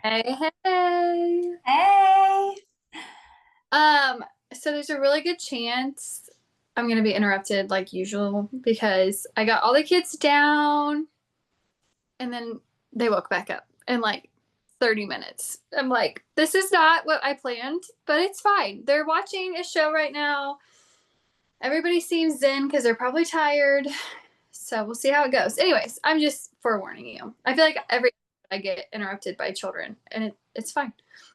Hey, hey. Hey. So there's a really good chance I'm gonna be interrupted like usual because I got all the kids down and then they woke back up in like 30 minutes. I'm like, this is not what I planned, but it's fine. They're watching a show right now. Everybody seems zen because they're probably tired. So we'll see how it goes. Anyways, I'm just forewarning you. I feel like every I get interrupted by children and it's fine.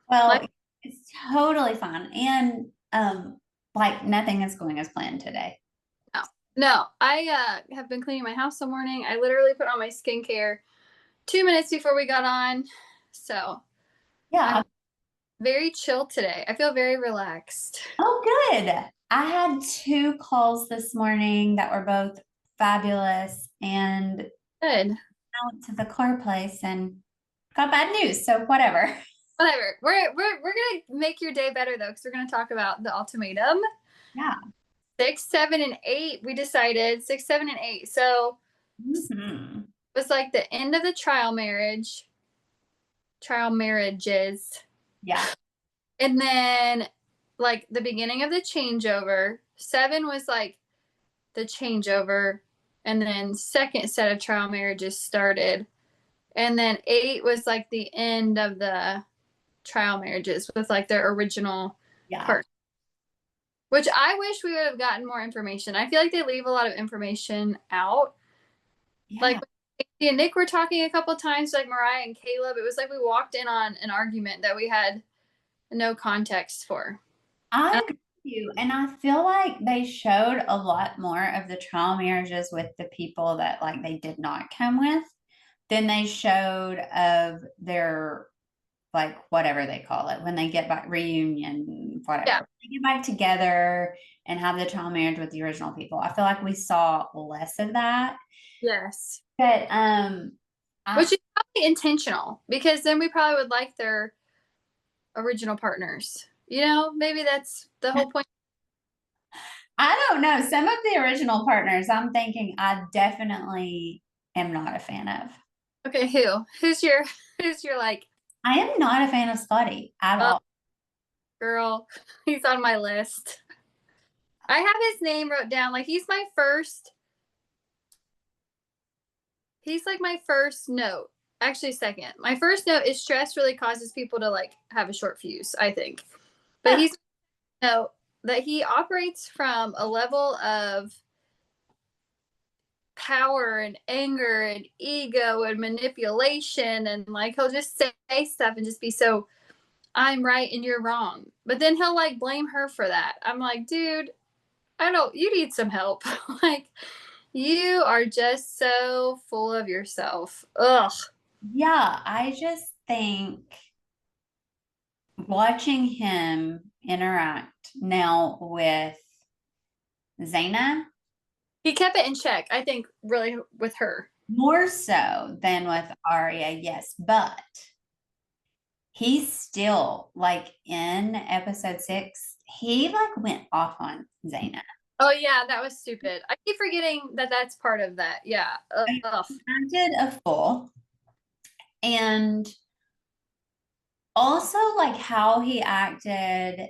Like, Well, it's totally fine. And like nothing is going as planned today. no, no. I have been cleaning my house all morning. I literally put on my skincare 2 minutes before we got on. So I'm Yeah. very chill today. I feel very relaxed. Oh, good. I had two calls this morning that were both fabulous, and Good. I went to the car place and got bad news. So whatever. Whatever. We're gonna make your day better though, because we're gonna talk about the ultimatum. Yeah. 6, 7, and 8. We decided 6, 7, and 8. So Hmm. it was like the end of the trial marriages, Yeah. and then like the beginning of the changeover. 7 was like the changeover, and then second set of trial marriages started, and then 8 was like the end of the trial marriages with like their original Yeah. part, which I wish we would have gotten more information. I feel like they leave a lot of information out. Like Yeah. me and Nick were talking a couple times, like Mariah and Caleb. It was like we walked in on an argument that we had no context for. I And agree with you. And I feel like they showed a lot more of the trial marriages with the people that like they did not come with than they showed of their like whatever they call it when they get back reunion, yeah, whatever. They get back together and have the trial marriage with the original people. I feel like we saw less of that. yes. But I Which is probably intentional because then we probably would like their original partners. Maybe that's the whole point. I don't know. Some of the original partners, I'm thinking I definitely am not a fan of. Okay, who? Who's your like, I am not a fan of Scotty at oh all. girl, he's on my list. I have his name wrote down. Like he's like my first note. Actually, second. My first note is stress really causes people to like have a short fuse, I think. But he's no that he operates from a level of power and anger and ego and manipulation, and like he'll just say stuff and just be so, I'm right and you're wrong. But then he'll like blame her for that. I'm like, dude, I don't, you need some help. Like, you are just so full of yourself. Ugh. Yeah, I just think watching him interact now with Zaina He kept it in check, I think, really with her. more so than with Arya, yes, but he's still like in episode 6, he like went off on Zaina. Oh yeah, that was stupid. I keep forgetting that that's part of that. Yeah. Ugh. Acted a fool, and also like how he acted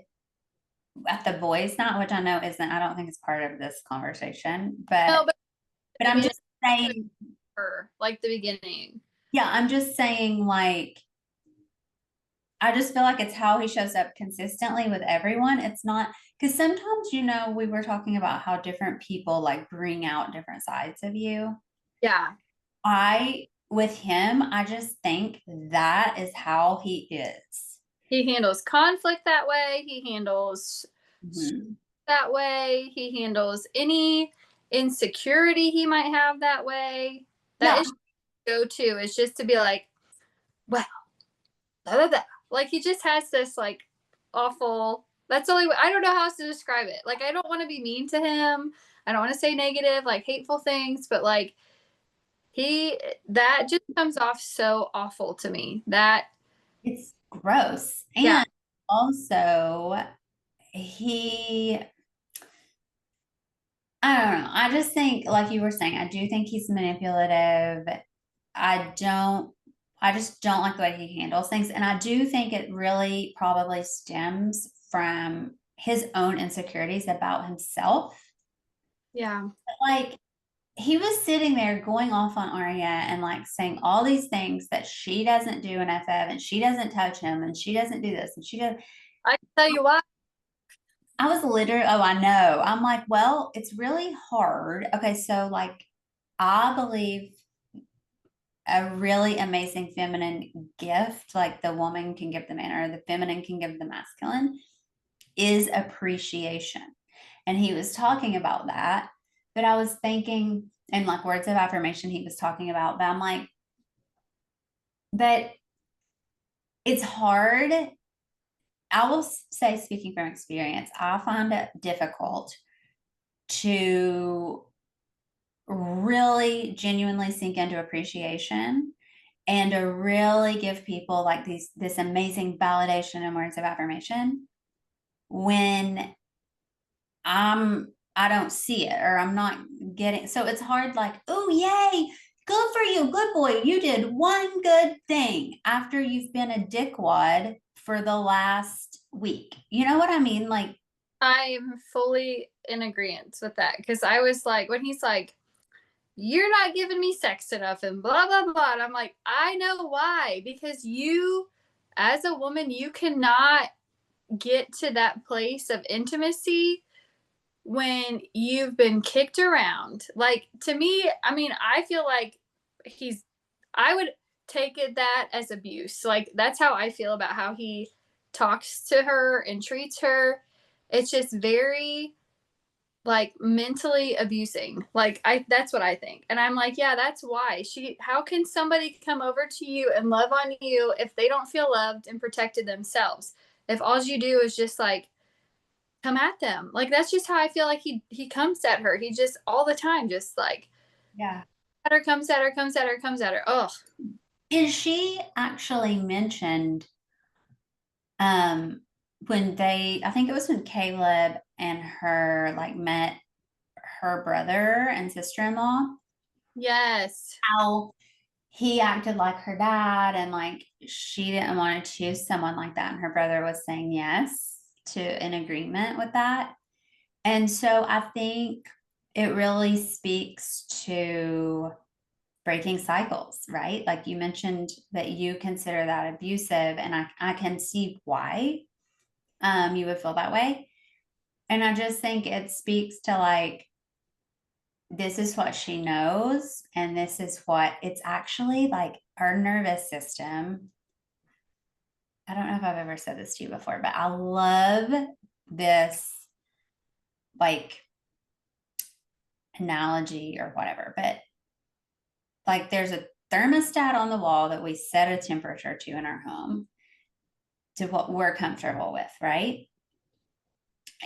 at the boys' night, which I know isn't, I don't think it's part of this conversation, but No, but the I'm beginning just saying, her, like the beginning. yeah, I'm just saying like I just feel like it's how he shows up consistently with everyone. It's not because sometimes, we were talking about how different people like bring out different sides of you. Yeah. With him, I just think that is how he is. He handles conflict that way. He handles Mhm. that way. He handles any insecurity he might have that way. That Yeah, is go to is just to be like, well, blah, blah, blah. Like he just has this like awful. That's the only way. I don't know how else to describe it. Like I don't want to be mean to him. I don't want to say negative, like hateful things, but like he that just comes off so awful to me. That it's gross. yeah, And also, he, I don't know. I just think, like you were saying, I do think he's manipulative. I don't, I just don't like the way he handles things. And I do think it really probably stems from his own insecurities about himself. Yeah. Like he was sitting there going off on Arya and like saying all these things that she doesn't do in FF and she doesn't touch him and she doesn't do this and she does. I can tell you why. I was literally, oh, I know. I'm like, well, it's really hard. Okay, so like I believe a really amazing feminine gift, like the woman can give the man or the feminine can give the masculine, is appreciation. And he was talking about that. But I was thinking, and like words of affirmation, he was talking about, but I'm like, but it's hard. I will say, speaking from experience, I find it difficult to really genuinely sink into appreciation and to really give people like this amazing validation and words of affirmation when I don't see it or I'm not getting, so it's hard like, oh yay, good for you, good boy, you did one good thing after you've been a dickwad for the last week. You know what I mean? Like, I'm fully in agreement with that because I was like, when he's like, "You're not giving me sex enough," and blah blah blah, and I'm like, I know why, because you, as a woman, you cannot get to that place of intimacy when you've been kicked around. Like to me, I mean, I feel like he's I would take it that as abuse. Like that's how I feel about how he talks to her and treats her. It's just very like mentally abusing. Like I that's what I think. And I'm like, yeah, that's why. She how can somebody come over to you and love on you if they don't feel loved and protected themselves? If all you do is just like come at them. Like that's just how I feel like he comes at her. He just all the time just like yeah. at her, comes at her, comes at her, comes at her. Oh, And she actually mentioned um when they, I think it was when Caleb and her like met her brother and sister-in-law, yes. how he acted like her dad and like she didn't want to choose someone like that and her brother was saying yes to in agreement with that. And so I think it really speaks to breaking cycles, right? Like you mentioned that you consider that abusive, and I can see why you would feel that way. And I just think it speaks to like, this is what she knows, and this is what it's actually like our nervous system. I don't know if I've ever said this to you before, but I love this like analogy or whatever, but like there's a thermostat on the wall that we set a temperature to in our home to what we're comfortable with, right?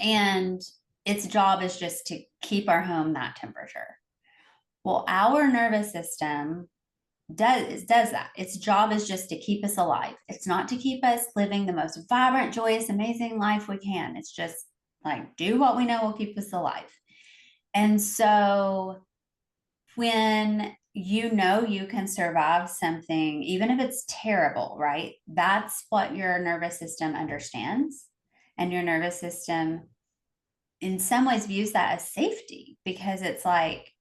And its job is just to keep our home that temperature. Well, our nervous system does that. Its job is just to keep us alive. It's not to keep us living the most vibrant, joyous, amazing life we can. It's just like do what we know will keep us alive. And so when you know you can survive something, even if it's terrible, right? That's what your nervous system understands. And your nervous system, in some ways, views that as safety because it's like,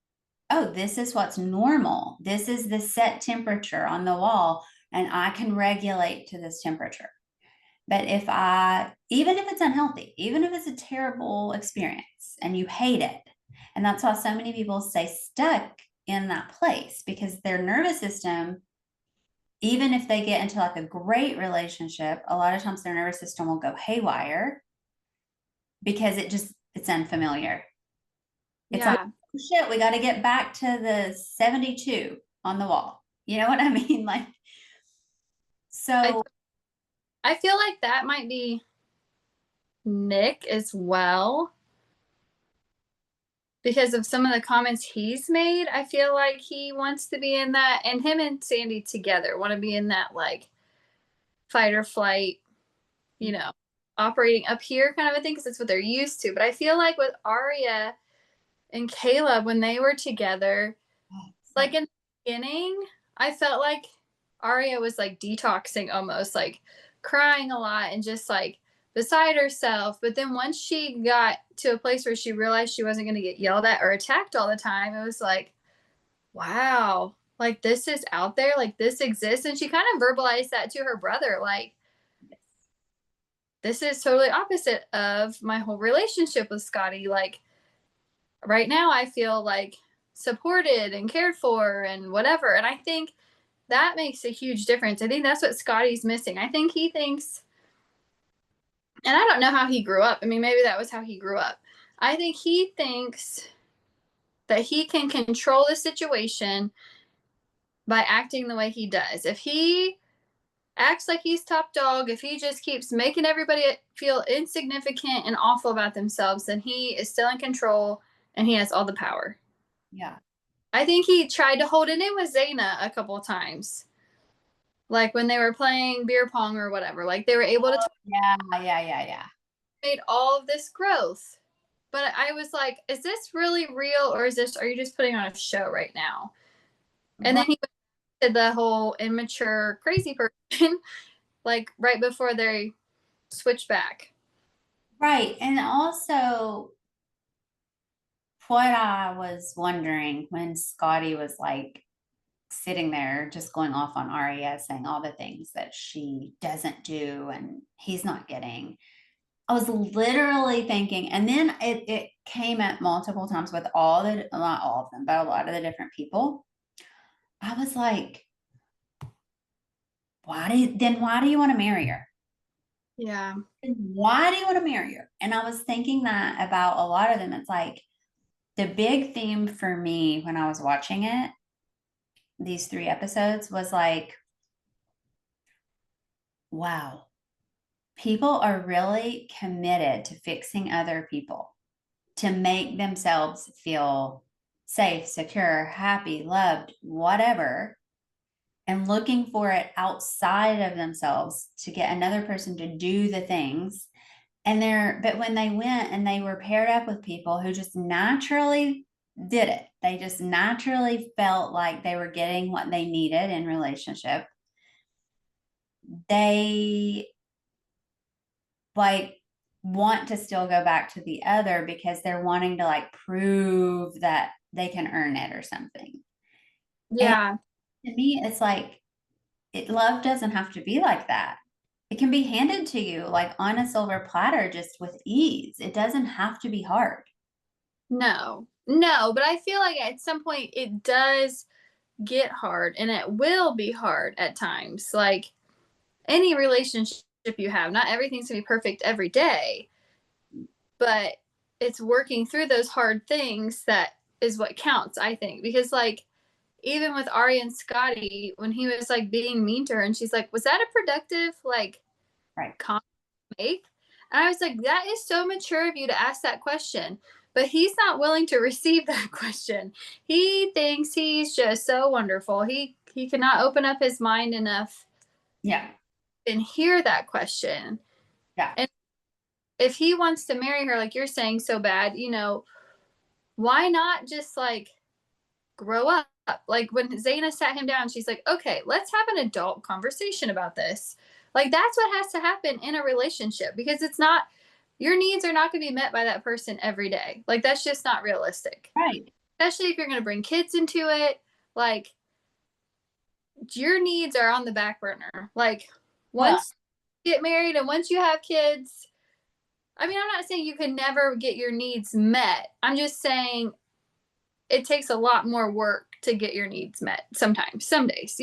oh, this is what's normal. This is the set temperature on the wall, and I can regulate to this temperature. But if I, even if it's unhealthy, even if it's a terrible experience and you hate it, and that's why so many people stay stuck in that place because their nervous system, even if they get into like a great relationship, a lot of times their nervous system will go haywire because it's unfamiliar. It's like, Yeah. oh, shit, we got to get back to the 72 on the wall. You know what I mean? Like, I so I feel like that might be Nick as well because of some of the comments he's made. I feel like he wants to be in that, and him and Sandy together want to be in that like fight or flight, you know, operating up here kind of a thing because it's what they're used to. But I feel like with Arya and Caleb when they were together, oh, like in the beginning, I felt like Arya was like detoxing almost, like crying a lot and just like beside herself. But then once she got to a place where she realized she wasn't going to get yelled at or attacked all the time, it was like, wow, like this is out there, like this exists. And she kind of verbalized that to her brother, like, this is totally opposite of my whole relationship with Scotty. Like, right now, I feel like supported and cared for and whatever. And I think that makes a huge difference. I think that's what Scotty's missing. I think he thinks, and I don't know how he grew up. I mean, maybe that was how he grew up. I think he thinks that he can control the situation by acting the way he does. If he acts like he's top dog, if he just keeps making everybody feel insignificant and awful about themselves, then he is still in control and he has all the power. Yeah. I think he tried to hold it in with Zaina a couple of times. Like when they were playing beer pong or whatever, like they were able to Yeah, yeah, yeah, yeah. made all of this growth. But I was like, is this really real or is this, are you just putting on a show right now? And then Right, he did the whole immature crazy person, like right before they switched back. right. And also, what I was wondering when Scotty was like sitting there just going off on Arya, saying all the things that she doesn't do and he's not getting. I was literally thinking, and then it came at multiple times with all the, not all of them, but a lot of the different people. I was like, why do you want to marry her? Yeah. Why do you want to marry her? And I was thinking that about a lot of them. It's like the big theme for me when I was watching it, these 3 episodes, was like, wow, people are really committed to fixing other people to make themselves feel safe, secure, happy, loved, whatever, and looking for it outside of themselves to get another person to do the things. But when they went and they were paired up with people who just naturally did it, they just naturally felt like they were getting what they needed in relationship. They like want to still go back to the other because they're wanting to like prove that they can earn it or something. And Yeah. to me, it's like love doesn't have to be like that. It can be handed to you like on a silver platter just with ease. It doesn't have to be hard. No, no, but I feel like at some point it does get hard and it will be hard at times. Like any relationship you have, not everything's gonna be perfect every day, but it's working through those hard things that is what counts, I think. Because like even with Ari and Scotty, when he was like being mean to her and she's like, was that a productive like Right. comment to make? And I was like, that is so mature of you to ask that question. But he's not willing to receive that question. He thinks he's just so wonderful. He cannot open up his mind enough Yeah. and hear that question. Yeah. And if he wants to marry her, like you're saying, so bad, why not just like grow up? Like when Zaina sat him down, she's like, okay, let's have an adult conversation about this. Like that's what has to happen in a relationship because it's not, your needs are not going to be met by that person every day. Like that's just not realistic, Right. especially if you're going to bring kids into it. Like your needs are on the back burner. Like Well, once you get married and once you have kids, I mean, I'm not saying you can never get your needs met. I'm just saying it takes a lot more work to get your needs met sometimes, some days.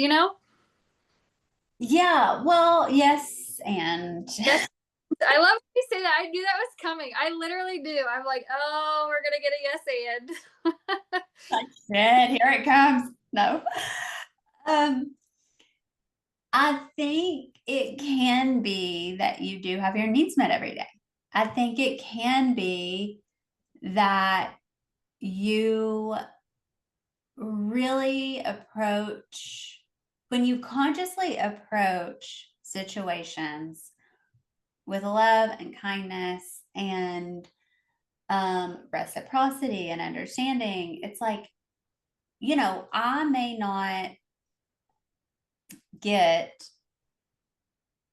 yeah. Well, yes. And Yes. I love when you say that. I knew that was coming. I literally do. I'm like, oh, we're gonna get a yes and. shit, here it comes. No. Um, I think it can be that you do have your needs met every day. I think it can be that you really approach, when you consciously approach situations with love and kindness and reciprocity and understanding, it's like, I may not get,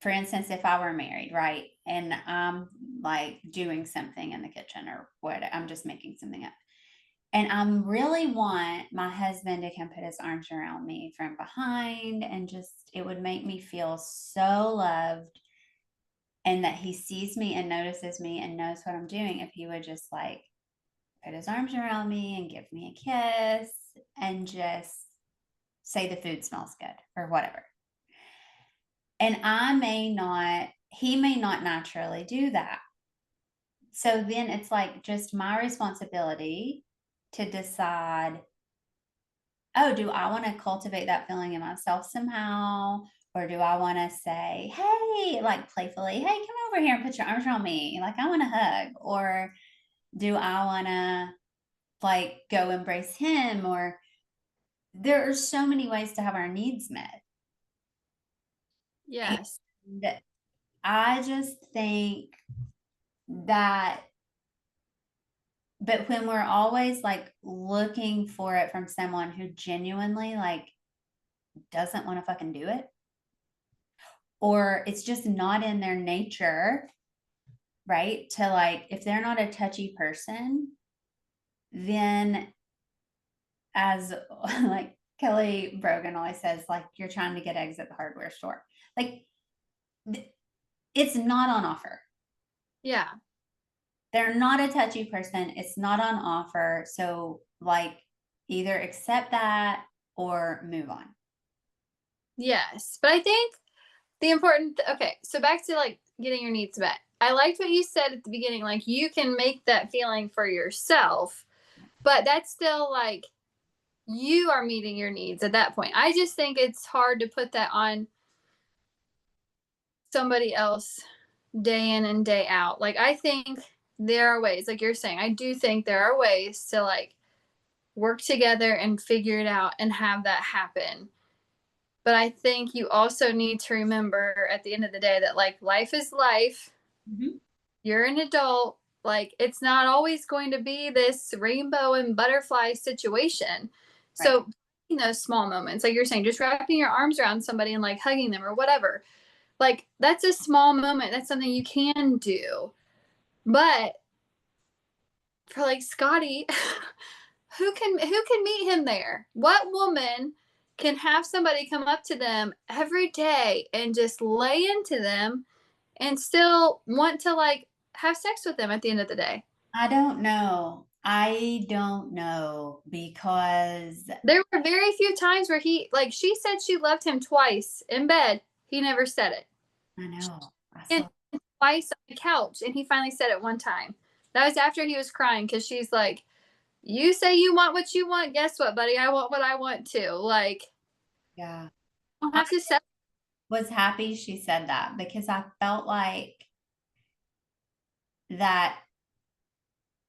for instance, if I were married, right? And I'm like doing something in the kitchen or what, I'm just making something up. And I really want my husband to come put his arms around me from behind and just, it would make me feel so loved and that he sees me and notices me and knows what I'm doing if he would just like put his arms around me and give me a kiss and just say the food smells good or whatever. And he may not naturally do that. So then it's like just my responsibility to decide, oh, do I want to cultivate that feeling in myself somehow? Or do I want to say, hey, like playfully, hey, come over here and put your arms around me. Like I want a hug. Or do I want to like go embrace him? Or there are so many ways to have our needs met. Yes. And I just think that, but when we're always like looking for it from someone who genuinely like doesn't want to fucking do it, or it's just not in their nature, right? To like, if they're not a touchy person, then as like Kelly Brogan always says, like you're trying to get eggs at the hardware store. Like it's not on offer. Yeah. They're not a touchy person. It's not on offer. So like either accept that or move on. Yes. But I think okay, so back to like getting your needs met. I liked what you said at the beginning. Like you can make that feeling for yourself, but that's still like you are meeting your needs at that point. I just think it's hard to put that on somebody else day in and day out. Like I think there are ways, like you're saying, I do think there are ways to like work together and figure it out and have that happen. But I think you also need to remember at the end of the day that like life is life. Mm-hmm. You're an adult. Like it's not always going to be this rainbow and butterfly situation. Right. So in those small moments, like you're saying, just wrapping your arms around somebody and like hugging them or whatever, like that's a small moment. That's something you can do. But for like Scotty, who can meet him there? What woman can have somebody come up to them every day and just lay into them and still want to like have sex with them at the end of the day? I don't know. I don't know because There were very few times where he like she said she loved him twice in bed. He never said it. I know. I And saw. twice on the couch and he finally said it one time. That was after he was crying because she's like, you say you want what you want. Guess what, buddy? I want what I want too. Like, Yeah. I don't I have to settle. was happy she said that because I felt like that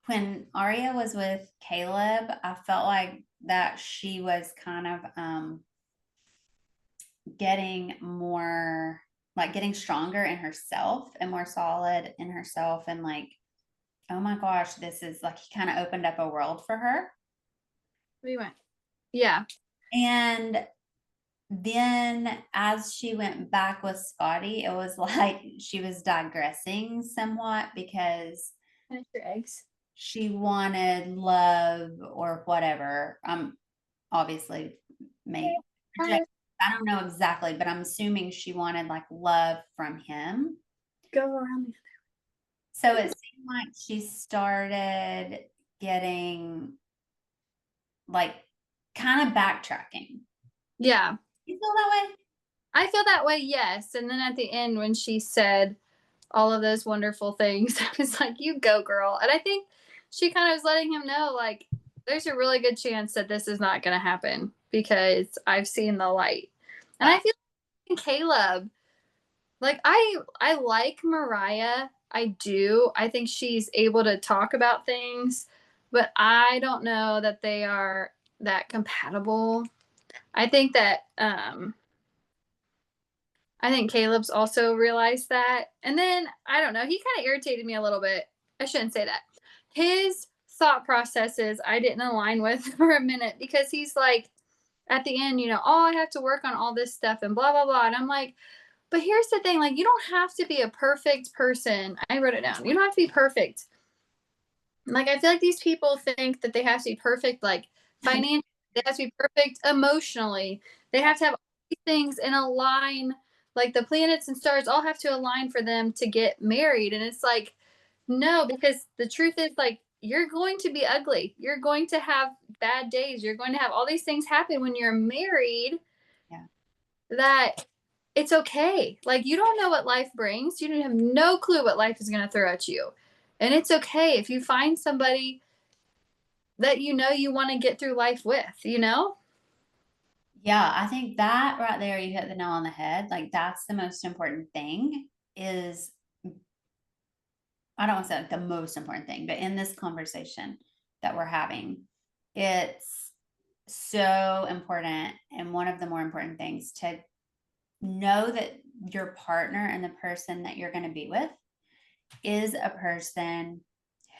when Aria was with Caleb, I felt like that she was kind of getting more like getting stronger in herself and more solid in herself and like, oh my gosh, this is like he kind of opened up a world for her. We went. Yeah. And then as she went back with Scotty, it was like she was digressing somewhat because Finish your eggs. she wanted love or whatever. Obviously maybe Bye. I don't know exactly, but I'm assuming she wanted like love from him. Go around. So it seemed like she started getting like kind of backtracking. Yeah. You feel that way? I feel that way, yes. And then at the end, when she said all of those wonderful things, I was like, you go, girl. And I think she kind of was letting him know, like, there's a really good chance that this is not going to happen because I've seen the light. And Yeah. I feel like Caleb, like, I like Mariah. I do. I think she's able to talk about things, but I don't know that they are that compatible. I think that I think Caleb's also realized that. And then I don't know, he kind of irritated me a little bit. I shouldn't say that. His thought processes I didn't align with for a minute because he's like, at the end, oh, I have to work on all this stuff and blah blah blah. And I'm like, but here's the thing, like, you don't have to be a perfect person. I wrote it down. You don't have to be perfect. Like, I feel like these people think that they have to be perfect, like, financially, they have to be perfect emotionally. They have to have all these things in a line, like the planets and stars all have to align for them to get married. And it's like, no, because the truth is, like, you're going to be ugly. You're going to have bad days. You're going to have all these things happen when you're married, Yeah. that it's okay. Like, you don't know what life brings. You have no clue what life is going to throw at you. And it's okay if you find somebody that you want to get through life with. Yeah, I think that right there, you hit the nail on the head. Like, that's the most important thing is, I don't want to say like the most important thing, but in this conversation that we're having, it's so important. And one of the more important things to know that your partner and the person that you're going to be with is a person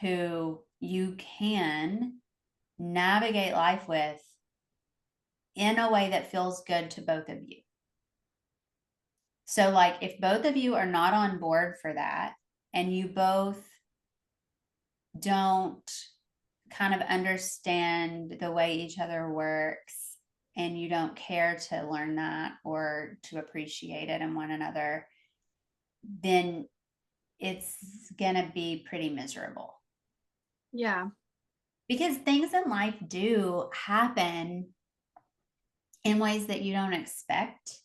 who you can navigate life with in a way that feels good to both of you. So, like, if both of you are not on board for that and you both don't kind of understand the way each other works and you don't care to learn that or to appreciate it in one another, then it's going to be pretty miserable. Yeah. Because things in life do happen in ways that you don't expect.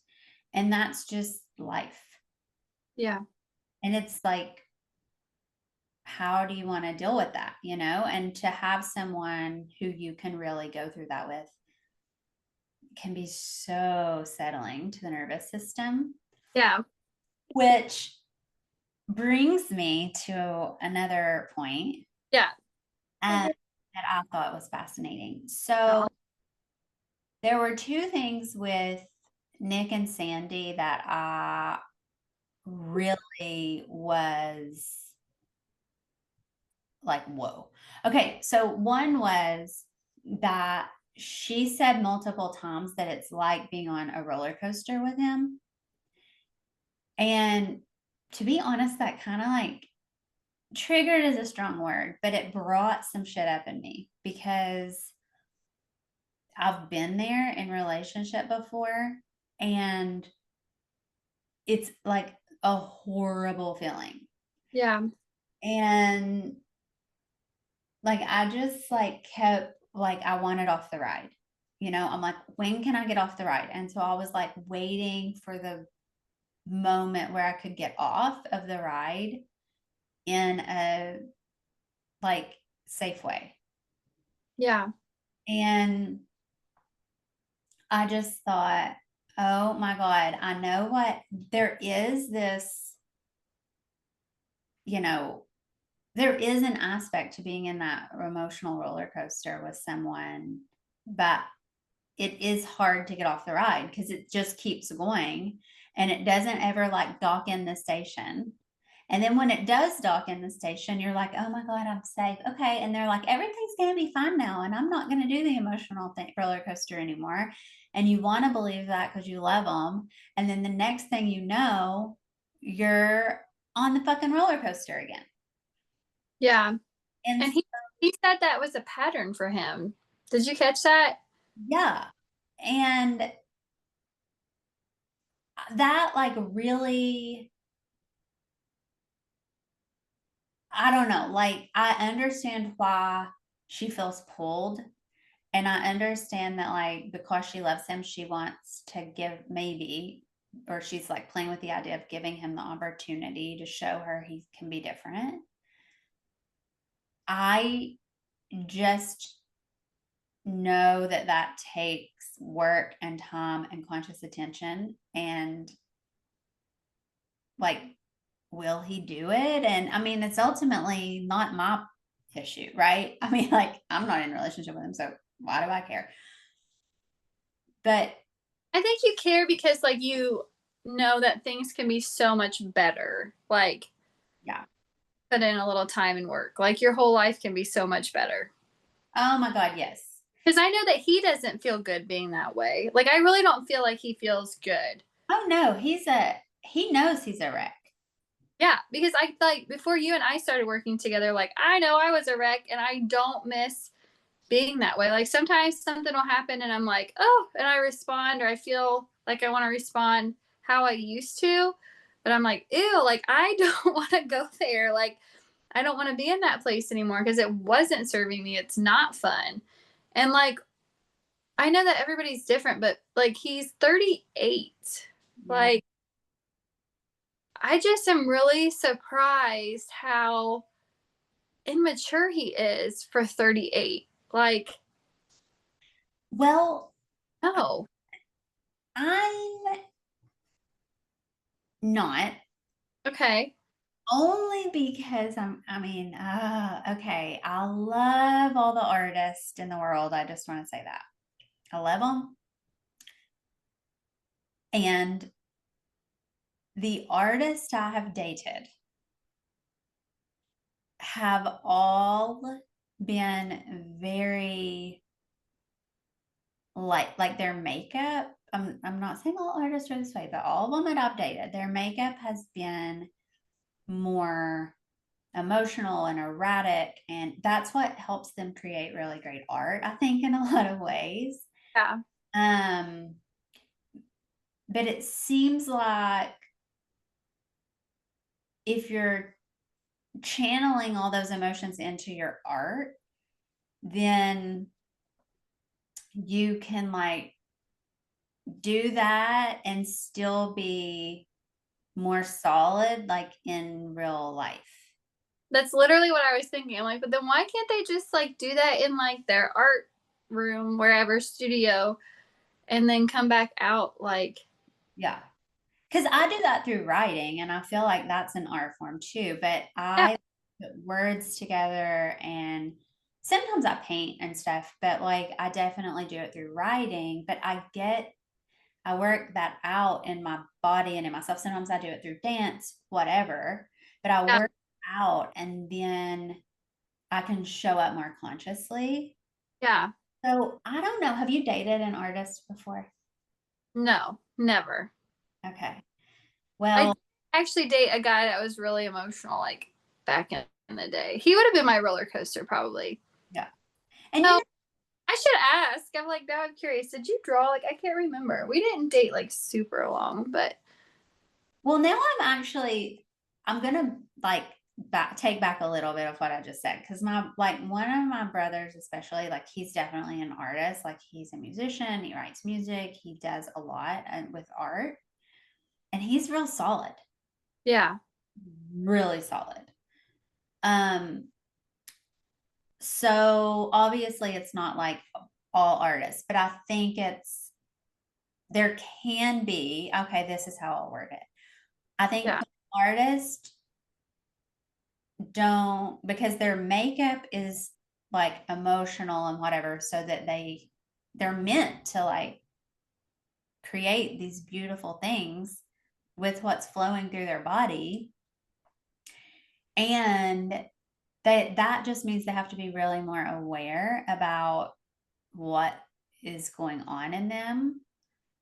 And that's just life. Yeah. And it's like, how do you want to deal with that? And to have someone who you can really go through that with can be so settling to the nervous system. Yeah. Which brings me to another point Yeah. that I thought was fascinating. So there were two things with Nick and Sandy that I really was like, whoa. Okay, so one was that she said multiple times that it's like being on a roller coaster with him. And to be honest, that kind of like triggered is a strong word, but it brought some shit up in me because I've been there in relationship before and it's like a horrible feeling. Yeah. And like I just like kept like I wanted off the ride. I'm like, when can I get off the ride? And so I was like waiting for the moment where I could get off of the ride in a like safe way. Yeah. And I just thought, oh my God, I know what there is this, you know, there is an aspect to being in that emotional roller coaster with someone, but it is hard to get off the ride because it just keeps going and it doesn't ever like dock in the station. And then when it does dock in the station, you're like, oh my God, I'm safe. Okay. And they're like, everything's going to be fine now. And I'm not going to do the emotional roller coaster anymore. And you want to believe that because you love them. And then the next thing you know, you're on the fucking roller coaster again. Yeah. And And he said that was a pattern for him. Did you catch that? yeah. And that like really, I don't know, like I understand why she feels pulled. And I understand that like because she loves him, she wants to give maybe, or she's like playing with the idea of giving him the opportunity to show her he can be different. I just know that that takes work and time and conscious attention. And like, will he do it? And I mean, it's ultimately not my issue, right? I mean, like, I'm not in a relationship with him, so why do I care? But I think you care because, like, you know that things can be so much better. Like, yeah. put in a little time and work. Like, your whole life can be so much better. Oh my God, yes. Because I know that he doesn't feel good being that way. Like, I really don't feel like he feels good. Oh no, he knows he's a wreck. Yeah, because I like before you and I started working together, like I know I was a wreck and I don't miss being that way. Like sometimes something will happen and I'm like, oh, and I respond or I feel like I want to respond how I used to. But I'm like, ew, like I don't want to go there. Like I don't want to be in that place anymore because it wasn't serving me. It's not fun. And like I know that everybody's different, but like he's 38. Yeah. Like I just am really surprised how immature he is for 38. Like, Well, no. I'm not. Okay. Only because okay, I love all the artists in the world. I just want to say that. I love them. And the artists I have dated have all been very like their makeup. I'm not saying all artists are this way, but all of them that I've dated, their makeup has been more emotional and erratic, and that's what helps them create really great art, I think, in a lot of ways. Yeah. um but it seems like if you're channeling all those emotions into your art, then you can like do that and still be more solid like in real life. That's literally what I was thinking. I'm like, but then why can't they just like do that in like their art room, wherever studio, and then come back out like, Yeah. Because I do that through writing, and I feel like that's an art form too. But yeah, I put words together, and sometimes I paint and stuff, but like I definitely do it through writing. But I work that out in my body and in myself. Sometimes I do it through dance, whatever, but I yeah, work out and then I can show up more consciously. yeah. So I don't know. Have you dated an artist before? No, never. Okay. I Well, did actually date a guy that was really emotional, like back in the day. He would have been my roller coaster probably. yeah. And you So know, I should ask. I'm like, now I'm curious. Did you draw? Like, I can't remember. We didn't date like super long, but well, now I'm gonna like take back a little bit of what I just said, because my like one of my brothers, especially, like he's definitely an artist. Like he's a musician, he writes music, he does a lot with art, and he's real solid, yeah, really solid. Um, so obviously it's not like all artists, but I think there can be, okay, this is how I'll word it. I think yeah, artists don't, because their makeup is like emotional and whatever, so that they're meant to like create these beautiful things with what's flowing through their body. And that just means they have to be really more aware about what is going on in them,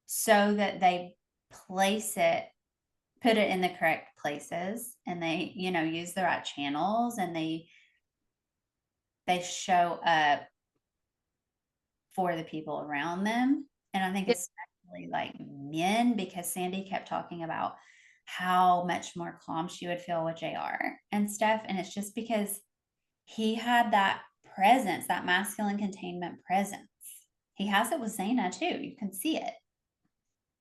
so that they place it put it in the correct places, and they use the right channels, and they show up for the people around them. And I think yeah, especially like men, because Sandy kept talking about how much more calm she would feel with JR and stuff. And it's just because he had that presence, that masculine containment presence. He has it with Zaina too. You can see it.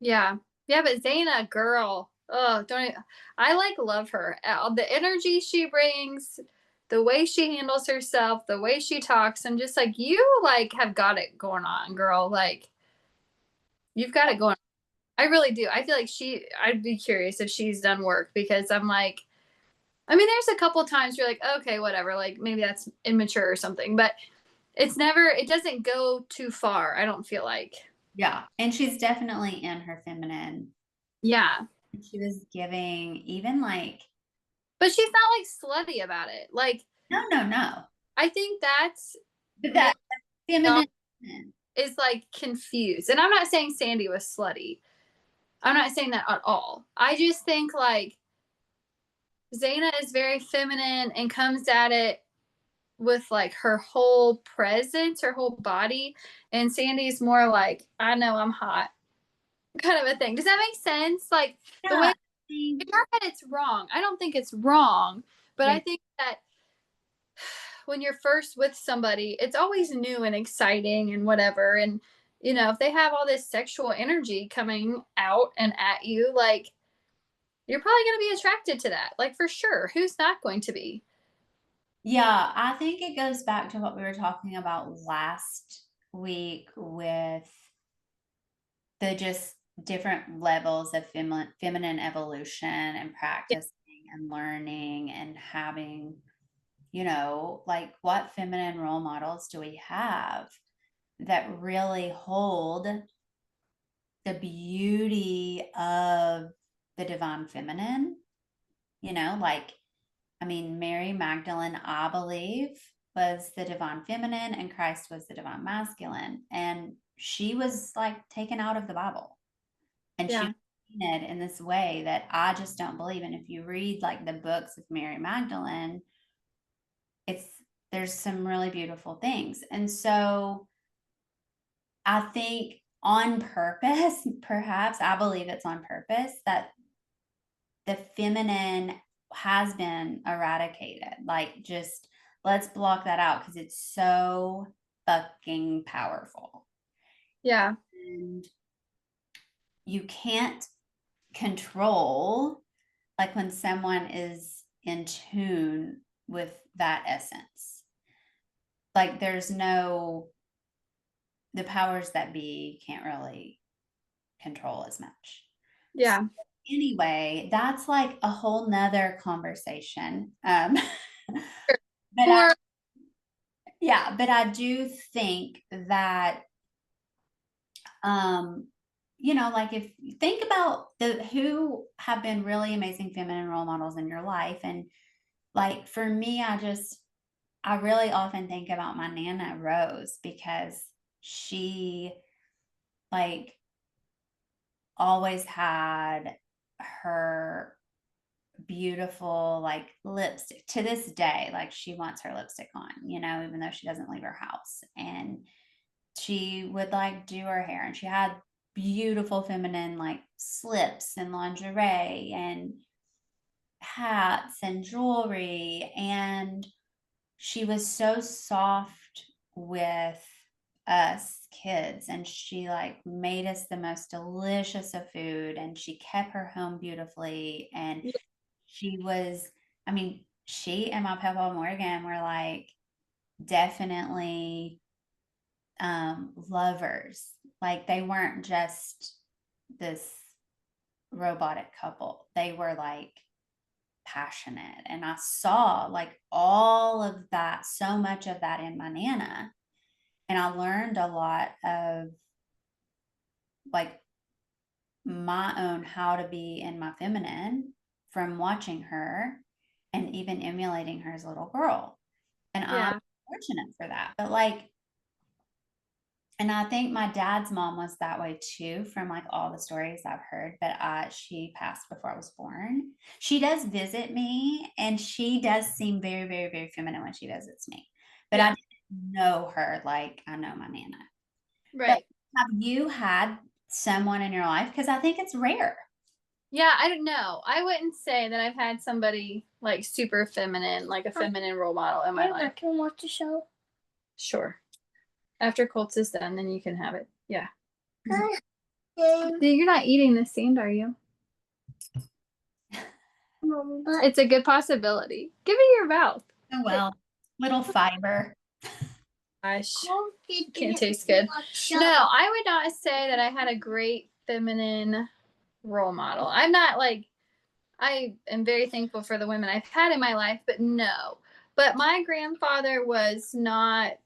yeah, yeah. But Zaina, girl, oh, don't I like love her? The energy she brings, the way she handles herself, the way she talks. I'm just like, you like have got it going on, girl. Like you've got it going on. I really do. I feel like I'd be curious if she's done work because I'm like, I mean, there's a couple times you're like, okay, whatever, like maybe that's immature or something, but it doesn't go too far. I don't feel like. Yeah. And she's definitely in her feminine. Yeah. She was giving even like, But she's not like slutty about it. Like, no, no, no. I think that's But maybe that feminine is like confused. And I'm not saying Sandy was slutty. I'm not saying that at all. I just think like Zaina is very feminine and comes at it with like her whole presence, her whole body. And Sandy's more like, I know I'm hot kind of a thing. Does that make sense? Like the way Yeah. in your head it's wrong. I don't think it's wrong, but Yeah. I think that when you're first with somebody, it's always new and exciting and whatever. And if they have all this sexual energy coming out and at you, like you're probably going to be attracted to that. Like for sure. Who's not going to be? Yeah, I think it goes back to what we were talking about last week with the just different levels of feminine evolution and Yeah. practicing and learning and having, like what feminine role models do we have that really hold the beauty of the divine feminine? Like, I mean, Mary Magdalene, I believe, was the divine feminine and Christ was the divine masculine. And she was like taken out of the Bible. And she Yeah. was painted in this way that I just don't believe. And if you read like the books of Mary Magdalene, it's there's some really beautiful things. And so I think on purpose, perhaps I believe it's on purpose that the feminine has been eradicated. Like, just let's block that out because it's so fucking powerful. Yeah. And you can't control, like, when someone is in tune with that essence. Like, the powers that be can't really control as much. So Yeah. anyway, that's like a whole nother conversation. But For I do think that, um, like if you think about who have been really amazing feminine role models in your life, and like for me, I really often think about my Nana Rose because she like always had her beautiful like lipstick to this day. Like she wants her lipstick on, even though she doesn't leave her house. And she would like do her hair, and she had beautiful feminine like slips and lingerie and hats and jewelry. And she was so soft with us kids, and she like made us the most delicious of food, and she kept her home beautifully. And she was, I mean, she and my Papa Morgan were like definitely lovers. Like they weren't just this robotic couple. They were like passionate. And I saw like all of that, so much of that in my Nana. And I learned a lot of like my own how to be in my feminine from watching her and even emulating her as a little girl. And I'm yeah. fortunate for that. But like, and I think my dad's mom was that way too, from like all the stories I've heard. But she passed before I was born. She does visit me, and she does seem very, very, very feminine when she visits me. But I Yeah. didn't know her like I know my Nana. But Right. have you had someone in your life? Because I think it's rare. Yeah, I don't know. I wouldn't say that I've had somebody like super feminine, like a feminine role model in my life. Can watch the show. Sure. After Colts is done, then you can have it. Yeah. Hi. You're not eating the sand, are you? It's a good possibility. Give me your mouth. Oh well, little fiber. Gosh, can't taste good. No, I would not say that I had a great feminine role model. I'm not like, I am very thankful for the women I've had in my life, but no. But my grandfather was not,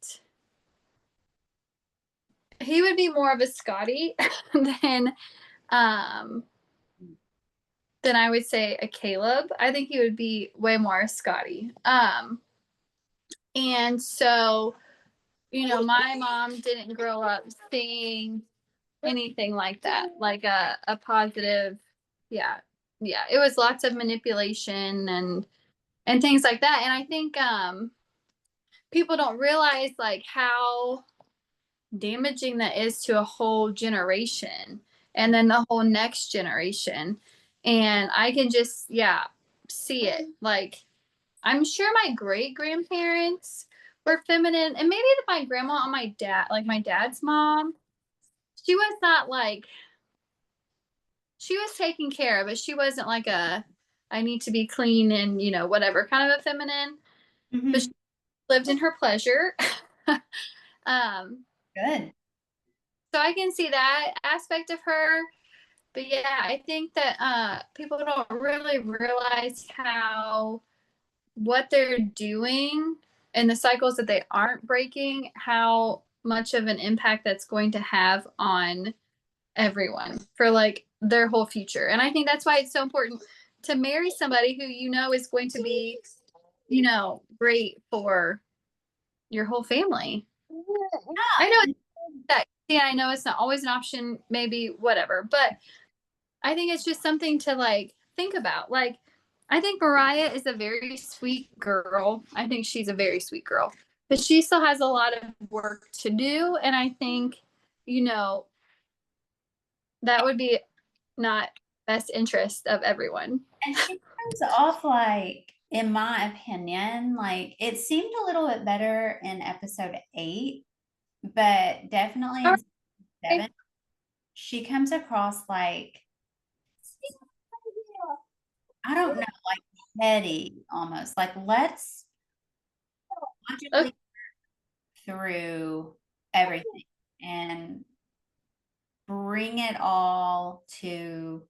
he would be more of a Scotty than, um, than I would say a Caleb. I think he would be way more a Scotty. And so my mom didn't grow up seeing anything like that, like a positive, yeah, yeah. It was lots of manipulation and things like that. And I think people don't realize like how damaging that is to a whole generation and then the whole next generation. And I can just, yeah, see it. Like, I'm sure my great grandparents were feminine, and maybe my grandma on my dad, like my dad's mom, she was not like, she was taking care of it. She wasn't like I need to be clean and, whatever kind of a feminine, but she Hmm. lived in her pleasure. um, Good. so I can see that aspect of her. But yeah, I think that people don't really realize how what they're doing and the cycles that they aren't breaking, how much of an impact that's going to have on everyone for like their whole future. And I think that's why it's so important to marry somebody who is going to be, great for your whole family. I know it's that, yeah, I know it's not always an option, maybe whatever, but I think it's just something to like think about. Like, I think Mariah is a very sweet girl. I think she's a very sweet girl, but she still has a lot of work to do. And I think, you know, that would be not best interest of everyone. And she comes off like, in my opinion, like it seemed a little bit better in episode 8, but definitely All in right. 7, she comes across like, I don't know, like petty almost. Like, let's Okay. logically through everything and bring it all to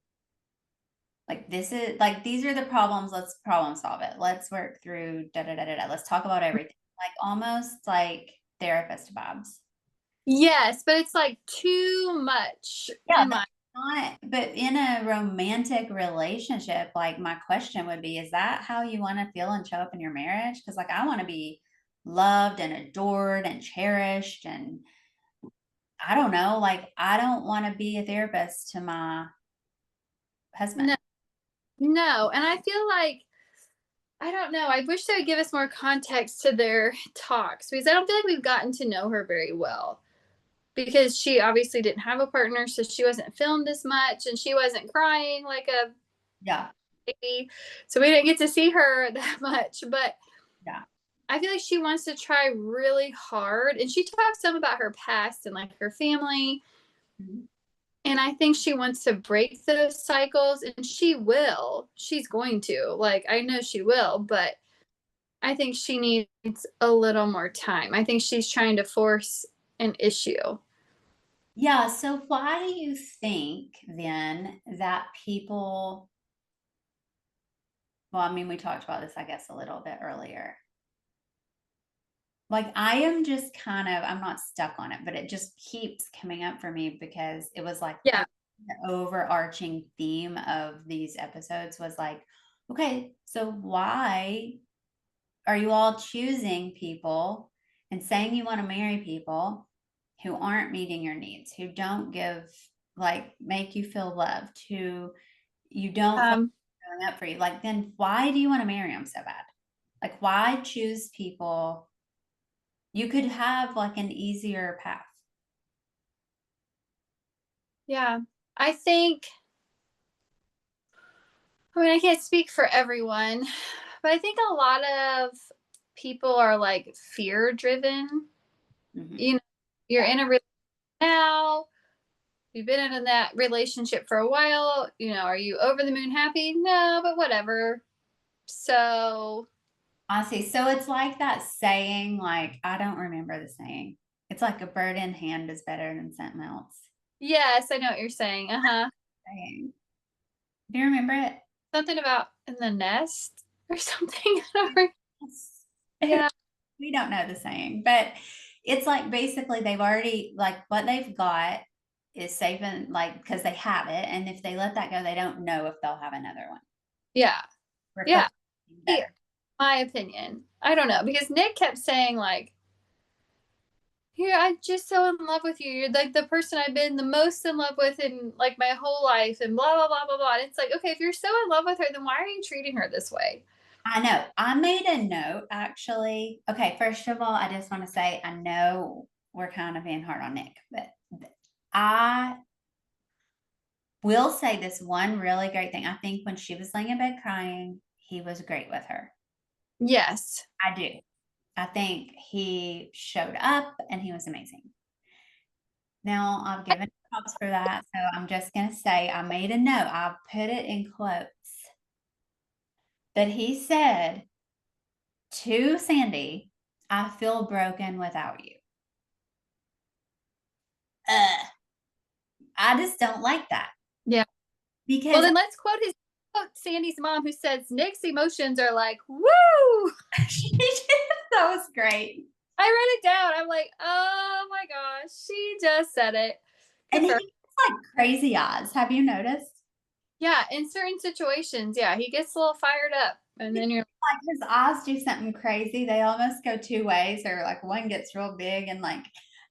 like, this is like, these are the problems, let's problem solve it, let's work through da da da da da, let's talk about everything, like almost like therapist vibes. Yes, but it's like too much Yeah, in but my. not, but in a romantic relationship, like my question would be, is that how you want to feel and show up in your marriage? Because like I want to be loved and adored and cherished, and I don't know, like I don't want to be a therapist to my husband. No, no. And I feel like, I don't know. I wish they would give us more context to their talks because I don't feel like we've gotten to know her very well. Because she obviously didn't have a partner, so she wasn't filmed as much and she wasn't crying like a Yeah, baby. So we didn't get to see her that much. But yeah. I feel like she wants to try really hard. And she talks some about her past and like her family. Mhm. And I think she wants to break those cycles and she will. She's going to. Like, I know she will, but I think she needs a little more time. I think she's trying to force an issue. Yeah, so why do you think then that people, well, I mean, we talked about this, I guess, a little bit earlier. Like, I am just kind of, I'm not stuck on it, but it just keeps coming up for me because it was like Yeah. the overarching theme of these episodes was like, okay, so why are you all choosing people and saying you want to marry people who aren't meeting your needs, who don't give, like, make you feel loved, who you don't feel Um, like showing up for you? Like, then why do you want to marry them so bad? Like, why choose people? You could have like an easier path. yeah. I think, I mean, I can't speak for everyone, but I think a lot of people are like fear driven. Mhm. You know, you're Yeah. in a relationship now, you've been in that relationship for a while. Are you over the moon happy? No, but whatever. So, I see. So it's like that saying, like, I don't remember the saying. It's like a bird in hand is better than something else. yes, I know what you're saying. Uh huh. Saying. Do you remember it? Something about in the nest or something. Yes. Yeah. We don't know the saying, but it's like basically they've already, like, what they've got is safe, and like because they have it, and if they let that go, they don't know if they'll have another one. Yeah. Or if they'll Yeah. have better. My opinion. I don't know because Nick kept saying like Here, I'm just so in love with you. You're like the person I've been the most in love with in like my whole life, and blah blah blah blah blah. And it's like, okay, if you're so in love with her, then why are you treating her this way? I know. I made a note actually. Okay, first of all, I just want to say I know we're kind of being hard on Nick, but I will say this one really great thing. I think when she was laying in bed crying, he was great with her. Yes. I do. I think he showed up and he was amazing. Now I've given props for that. So I'm just going to say I made a note. I put it in quotes that he said to Sandy, I feel broken without you. Ugh, I just don't like that Yeah. Well, because then let's quote Sandy's mom, who says Nick's emotions are like, "Woo!" she did. That was great. I wrote it down. I'm like, oh my gosh, she just said it. And he Confirmed. has like crazy eyes. Have you noticed? Yeah, in certain situations, yeah, he gets a little fired up, and then you're Like his eyes do something crazy. They almost go two ways, or like one gets real big and like,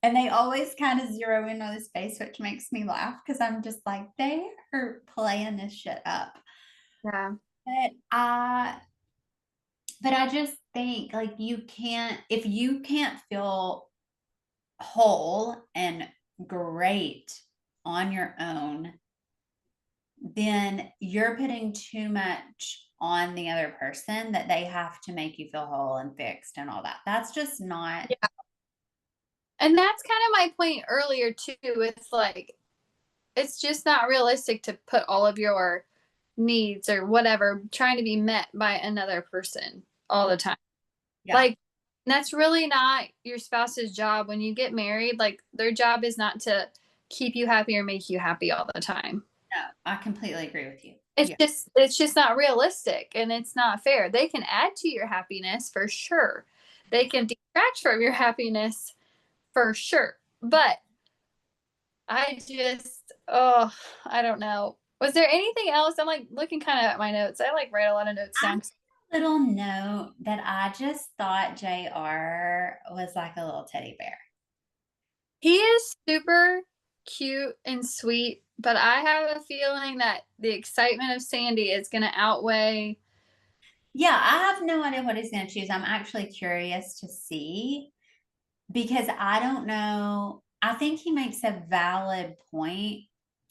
and they always kind of zero in on his face, which makes me laugh because I'm just like, they are playing this shit up. yeah, But I just think like you can't, if you can't feel whole and great on your own, then you're putting too much on the other person that they have to make you feel whole and fixed and all that. That's just not, yeah. And that's kind of my point earlier too. It's like it's just not realistic to put all of your needs or whatever trying to be met by another person all the time. yeah, Like that's really not your spouse's job when you get married. Like their job is not to keep you happy or make you happy all the time. no, I completely agree with you. It's Yeah. just not realistic and it's not fair. They can add to your happiness for sure. They can detract from your happiness for sure. But I just I don't know. Was there anything else? I'm like looking kind of at my notes. I like write a lot of notes I down. little note that I just thought JR was like a little teddy bear. He is super cute and sweet, but I have a feeling that the excitement of Sandy is going to outweigh. Yeah, I have no idea what he's going to choose. I'm actually curious to see because I don't know. I think he makes a valid point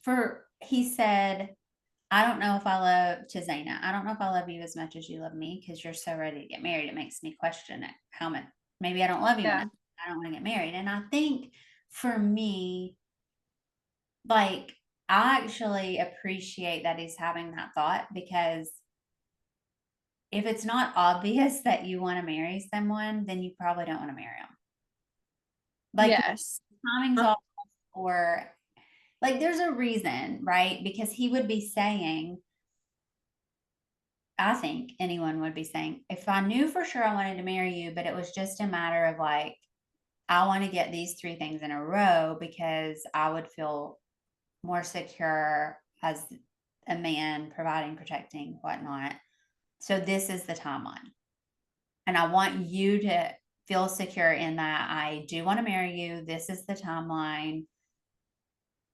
for he said, I don't know if I love to Zaina. I don't know if I love you as much as you love me because you're so ready to get married. It makes me question it. How much maybe I don't love you enough. Yeah. I don't want to get married. And I think for me, like I actually appreciate that he's having that thought because if it's not obvious that you want to marry someone, then you probably don't want to marry them. Like Yes. timing's off or like there's a reason, right? Because he would be saying, I think anyone would be saying, if I knew for sure I wanted to marry you, but it was just a matter of like, I want to get these three things in a row because I would feel more secure as a man, providing, protecting, whatnot. So this is the timeline. And I want you to feel secure in that I do want to marry you. This is the timeline.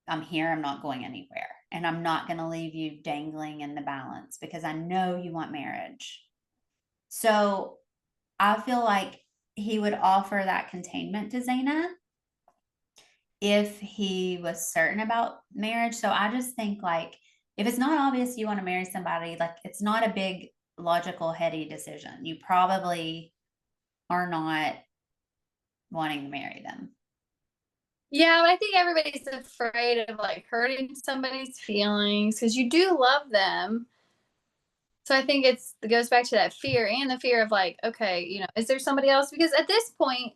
I'm here. I'm not going anywhere. And I'm not going to leave you dangling in the balance because I know you want marriage. So I feel like he would offer that containment to Zaina if he was certain about marriage. So I just think like if it's not obvious you want to marry somebody, like it's not a big logical heady decision. You probably are not wanting to marry them. Yeah, but I think everybody's afraid of like hurting somebody's feelings because you do love them. So I think it goes back to that fear and the fear of like, okay, is there somebody else? Because at this point,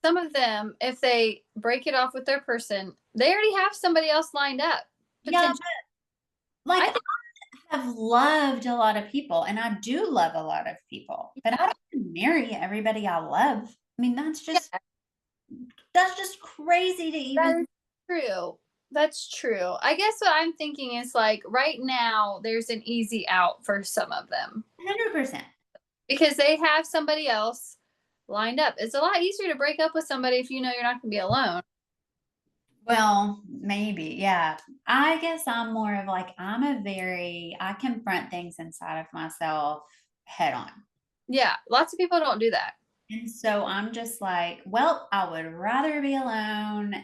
some of them, if they break it off with their person, they already have somebody else lined up. Yeah, Potentially. like I think I have loved a lot of people and I do love a lot of people, but I don't marry everybody I love. I mean, yeah, that's just crazy to that even is true. That's true. I guess what I'm thinking is like right now there's an easy out for some of them 100%. because they have somebody else. lined up. It's a lot easier to break up with somebody if you know you're not going to be alone. Well, maybe, yeah. I guess I'm more of like, I confront things inside of myself head on. Yeah, lots of people don't do that. And so I'm just like, well, I would rather be alone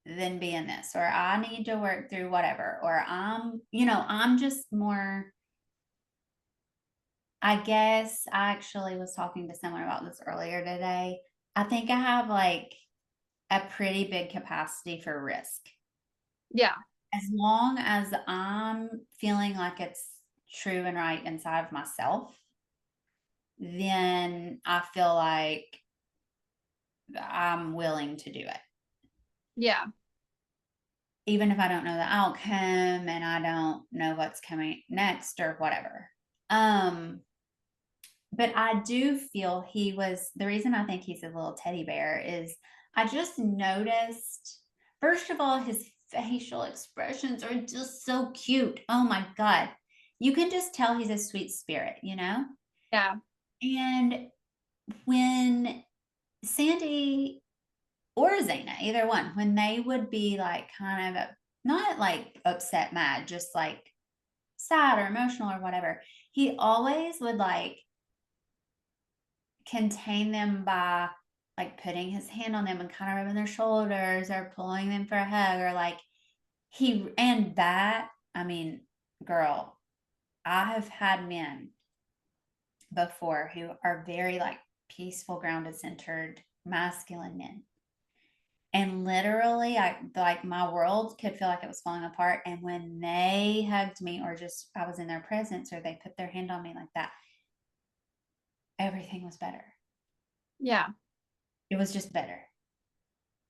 than be in this, or I need to work through whatever, or I'm just more, I guess I actually was talking to someone about this earlier today. I think I have like a pretty big capacity for risk. Yeah, As long as I'm feeling like it's true and right inside of myself, then I feel like I'm willing to do it. yeah, Even if I don't know the outcome and I don't know what's coming next or whatever. But I do feel the reason I think he's a little teddy bear is I just noticed, first of all, his facial expressions are just so cute. Oh my God. You can just tell he's a sweet spirit, you know? yeah, And when Sandy or Zaina, either one, when they would be like kind of not like upset, mad, just like sad or emotional or whatever, he always would like contain them by like putting his hand on them and kind of rubbing their shoulders or pulling them for a hug or like and that, I mean, girl, I have had men before who are very like peaceful, grounded, centered, masculine men. And literally, I like my world could feel like it was falling apart. And when they hugged me, or just I was in their presence, or they put their hand on me like that, everything was better. yeah, It was just better.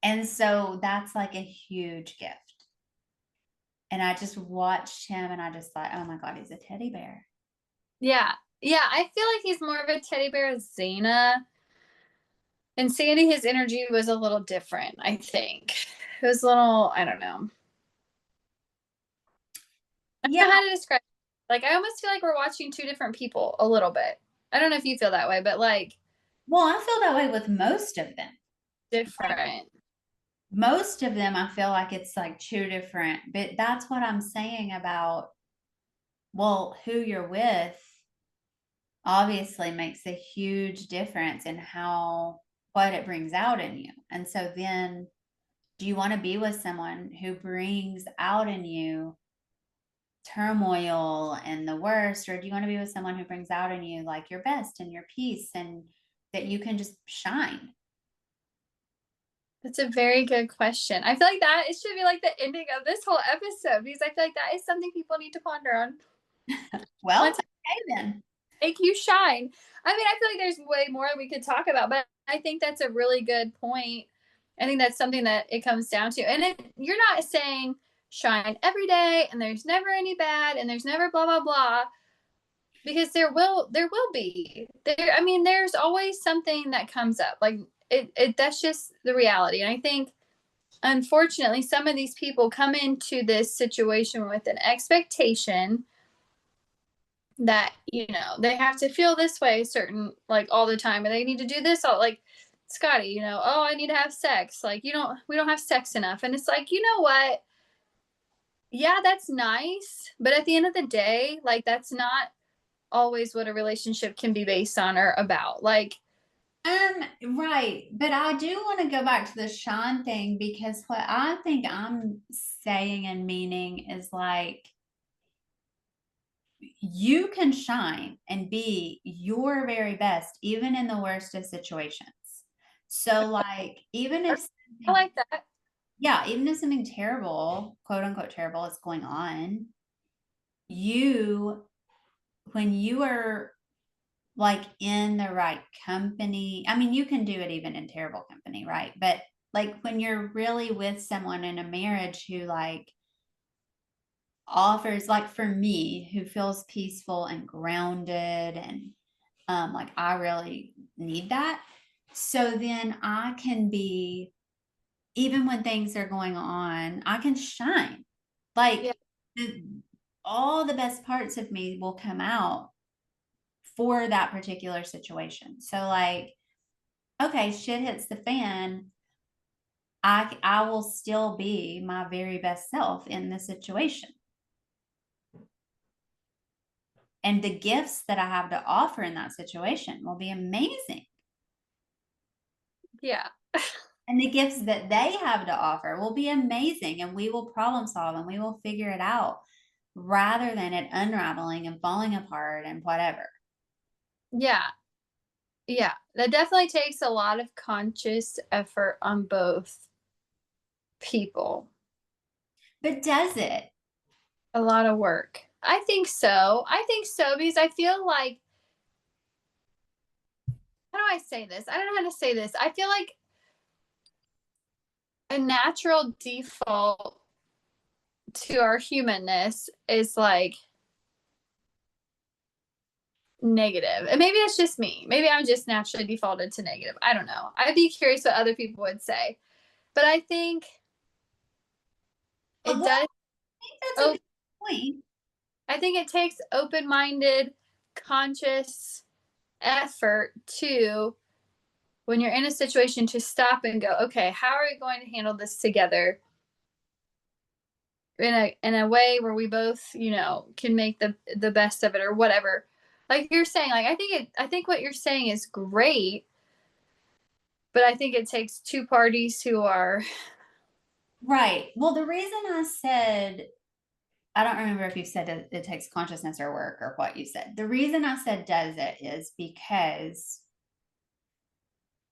And so that's like a huge gift. And I just watched him and I just thought, oh my God, he's a teddy bear. yeah. Yeah, I feel like he's more of a teddy bear as Xena. And Sandy, his energy was a little different, I think. It was a little, I don't know. I Yeah. don't know how to describe it. Like, I almost feel like we're watching two different people a little bit. I don't know if you feel that way, but like Well, I feel that way with most of them. different. Most of them, I feel like it's like two different, but that's what I'm saying about, well, who you're with obviously makes a huge difference in what it brings out in you. And so then do you want to be with someone who brings out in you turmoil and the worst, or do you want to be with someone who brings out in you like your best and your peace and that you can just shine? That's a very good question. I feel like that it should be like the ending of this whole episode because I feel like that is something people need to ponder on. Well, Once okay then. make you shine. I mean, I feel like there's way more we could talk about, but I think that's a really good point. I think that's something that it comes down to. And you're not saying shine every day and there's never any bad and there's never blah blah blah because there will be. There I mean there's always something that comes up. Like it that's just the reality. And I think unfortunately some of these people come into this situation with an expectation that they have to feel this way certain like all the time and they need to do this all like Scotty, oh I need to have sex, like we don't have sex enough, and it's like, you know what, yeah that's nice, but at the end of the day like that's not always what a relationship can be based on or about, like Right. But I do want to go back to the shine thing because what I think I'm saying and meaning is like you can shine and be your very best, even in the worst of situations. So, like, I like that. yeah, even if something terrible, quote unquote terrible, is going on, you, when you are like in the right company, I mean, you can do it even in terrible company, right? But like when you're really with someone in a marriage who like offers, like for me, who feels peaceful and grounded and like I really need that. So then I can be, even when things are going on, I can shine. Yeah, Like the, all the best parts of me will come out for that particular situation. So like okay, shit hits the fan, I will still be my very best self in this situation. And the gifts that I have to offer in that situation will be amazing. Yeah. And the gifts that they have to offer will be amazing. And we will problem solve and we will figure it out rather than it unraveling and falling apart and whatever. Yeah. Yeah. That definitely takes a lot of conscious effort on both people. But does it? A lot of work. I think so. I think so because I feel like, how do I say this? I don't know how to say this. I feel like a natural default to our humanness is like negative. And maybe it's just me. Maybe I'm just naturally defaulted to negative. I don't know. I'd be curious what other people would say. But I think Well, it I does. think that's a Oh, good point. I think it takes open minded, conscious effort to, when you're in a situation, to stop and go, okay, how are we going to handle this together in a way where we both, can make the best of it or whatever. Like you're saying, like I think what you're saying is great, but I think it takes two parties who are. Right. Well, the reason I said, I don't remember if you said it takes consciousness or work or what you said. The reason I said does it is because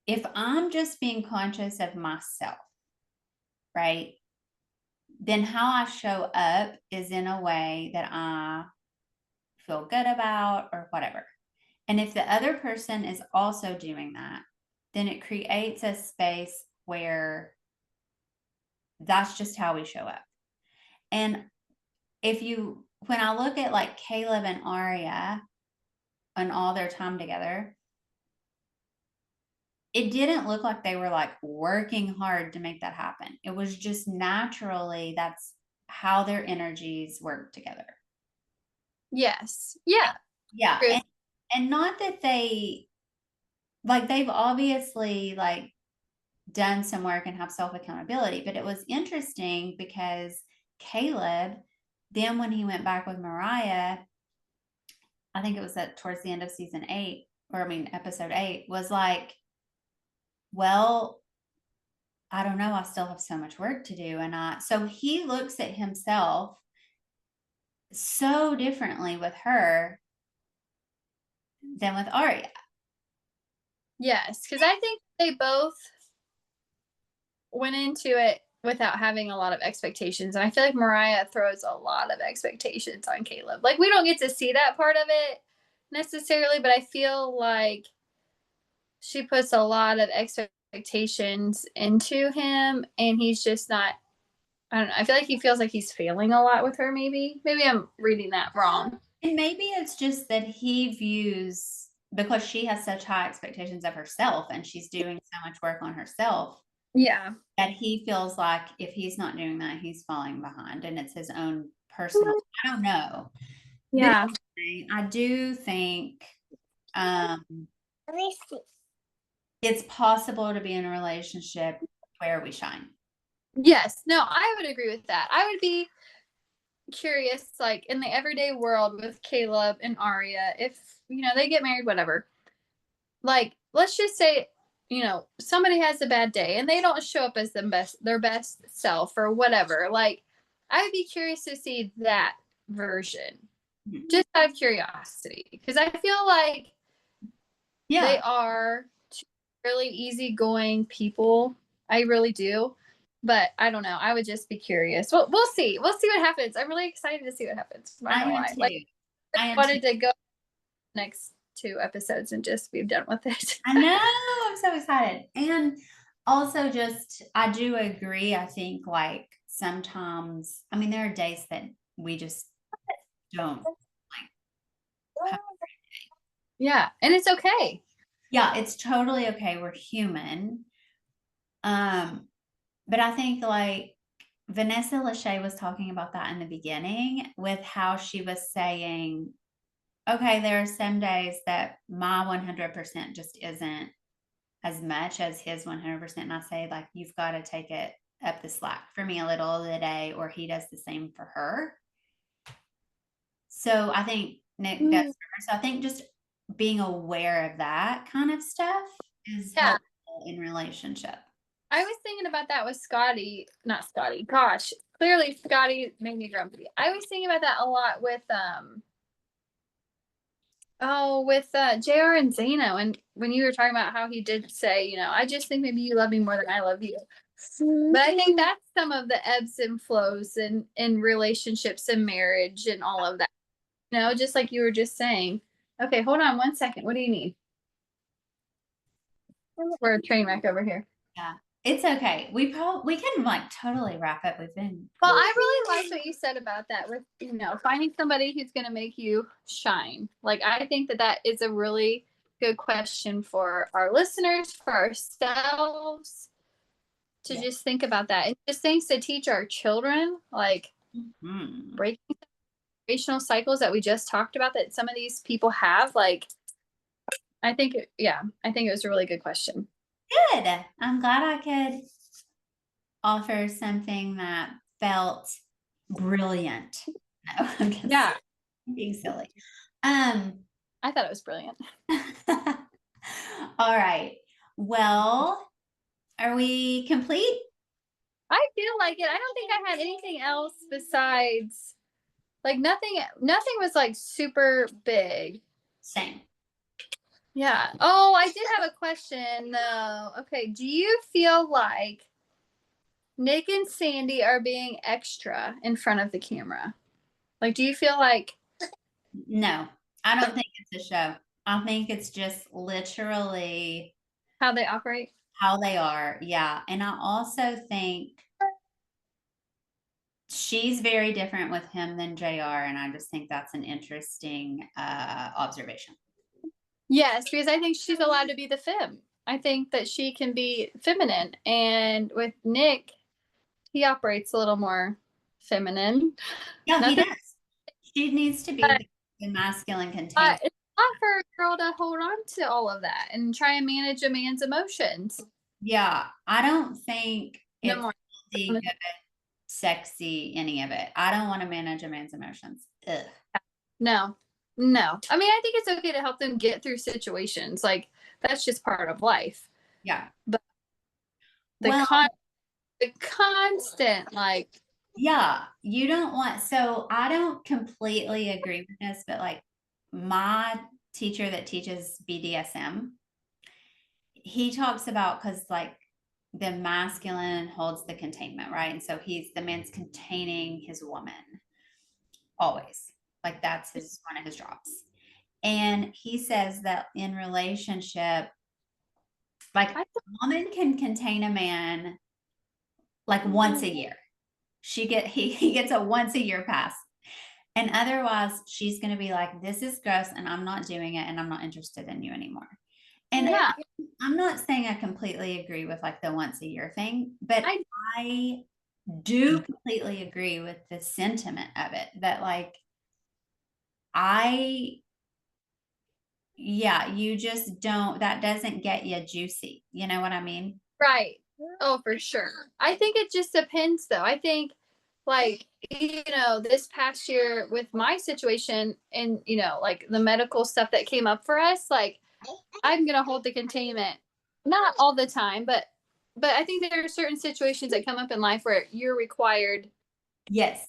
if I'm just being conscious of myself, right, then how I show up is in a way that I feel good about or whatever. And if the other person is also doing that, then it creates a space where that's just how we show up. And when I look at like Caleb and Aria and all their time together, it didn't look like they were like working hard to make that happen. It was just naturally that's how their energies work together. Yes, yeah. Yeah. And not that they've obviously like done some work and have self accountability, but it was interesting because Caleb, then when he went back with Mariah, I think it was at towards the end of season 8, or I mean episode 8, was like, well, I don't know, I still have so much work to do. And so he looks at himself so differently with her than with Arya. Yes, because I think they both went into it without having a lot of expectations. And I feel like Mariah throws a lot of expectations on Caleb. Like we don't get to see that part of it necessarily, but I feel like she puts a lot of expectations into him and he's just not. I don't know. I feel like he feels like he's failing a lot with her, maybe. Maybe I'm reading that wrong. And maybe it's just that he views, because she has such high expectations of herself and she's doing so much work on herself, Yeah. that he feels like if he's not doing that, he's falling behind and it's his own personal. I don't know. But Yeah. anyway, I do think um, it's possible to be in a relationship where we shine. Yes. No, I would agree with that. I would be curious, like in the everyday world with Caleb and Arya, if they get married, whatever. Like, let's just say, somebody has a bad day and they don't show up as their best self or whatever. Like, I would be curious to see that version, Mhm. just out of curiosity, because I feel like they Yeah. are two really easygoing people. I really do. But I don't know. I would just be curious. Well, we'll see. We'll see what happens. I'm really excited to see what happens. I'm not I gonna am lie. Like, too. I I am too. wanted to go next 2 episodes and just be done with it. I know. I'm so excited. And also, just, I do agree. I think, like, sometimes, I mean, there are days that we just don't like have. Yeah, and it's okay. Yeah, it's totally okay. We're human. Um, but I think, like, Vanessa Lachey was talking about that in the beginning with how she was saying, okay, there are some days that my 100% just isn't as much as his 100%. And I say, like, you've got to take it up the slack for me a little of the day, or he does the same for her. So I think Nick does Mm, for her. So I think just being aware of that kind of stuff is yeah. helpful in relationship. I was thinking about that with Scotty, not Scotty. Gosh, clearly Scotty made me grumpy. I was thinking about that a lot with with JR and Zeno, and when you were talking about how he did say, I just think maybe you love me more than I love you. But I think that's some of the ebbs and flows in relationships and marriage and all of that. Just like you were just saying. Okay, hold on 1 second. What do you need? We're a train wreck over here. Yeah. It's okay. We can like totally wrap up. We've been Well, I really liked what you said about that with, finding somebody who's going to make you shine. Like, I think that that is a really good question for our listeners, for ourselves, to yeah. just think about that. And just things to teach our children, like Mhm. breaking generational cycles that we just talked about that some of these people have. Like, I think it was a really good question. Good. I'm glad I could offer something that felt brilliant. No, I'm just Yeah, being silly. Um, I thought it was brilliant. all right. Well, are we complete? I feel like it. I don't think I had anything else besides like nothing was like super big. Same. Yeah. Oh, I did have a question though. Okay, do you feel like Nick and Sandy are being extra in front of the camera? Like, do you feel like No, I don't think it's a show. I think it's just literally how they operate? how they are. Yeah. And I also think she's very different with him than JR. And I just think that's an interesting observation. Yes, because I think she's allowed to be the femme. I think that she can be feminine, and with Nick, he operates a little more feminine. Yeah, he Nothing, does. She needs to be but the masculine container. it's not for a girl to hold on to all of that and try and manage a man's emotions. Yeah, I don't think No it's more. healthy, good, sexy, any of it. I don't want to manage a man's emotions. Ugh. No, no. I mean, I think it's okay to help them get through situations. Like, that's just part of life. Yeah. But the Well, con the constant, like, yeah, you don't want, so I don't completely agree with this, but like my teacher that teaches BDSM, he talks about because like the masculine holds the containment, right? And so the man's containing his woman always. Like that's his one of his jobs. And he says that in relationship, like I, a woman can contain a man like once a year. He gets a once a year pass. And otherwise, she's going to be like, this is gross and I'm not doing it and I'm not interested in you anymore. And yeah, I'm not saying I completely agree with like the once a year thing, but I, I do completely agree with the sentiment of it that like I yeah, you just don't that doesn't get you juicy. You know what I mean? right. Oh, for sure. I think it just depends, though. I think, like, this past year with my situation and, like the medical stuff that came up for us, like, I'm going to hold the containment. Not all the time, but I think there are certain situations that come up in life where you're required Yes.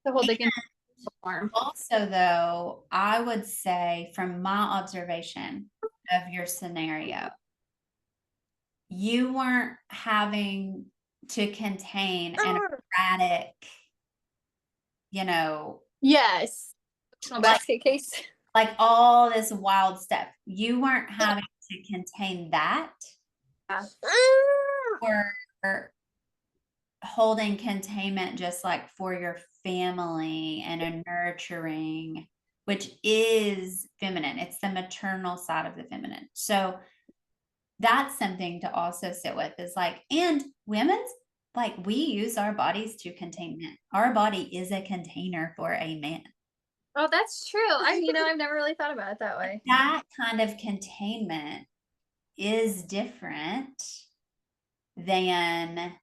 to hold And the containment warm. also though, I would say from my observation of your scenario, you weren't having to contain an erratic, you know, Yes. like Basket case. like all this wild stuff. You weren't having to contain that Yeah. or holding containment just like for your family and a nurturing, which is feminine. It's the maternal side of the feminine. So that's something to also sit with is like, and women's like we use our bodies to contain men. Our body is a container for a man. Oh, that's true. I've never really thought about it that way. That kind of containment is different than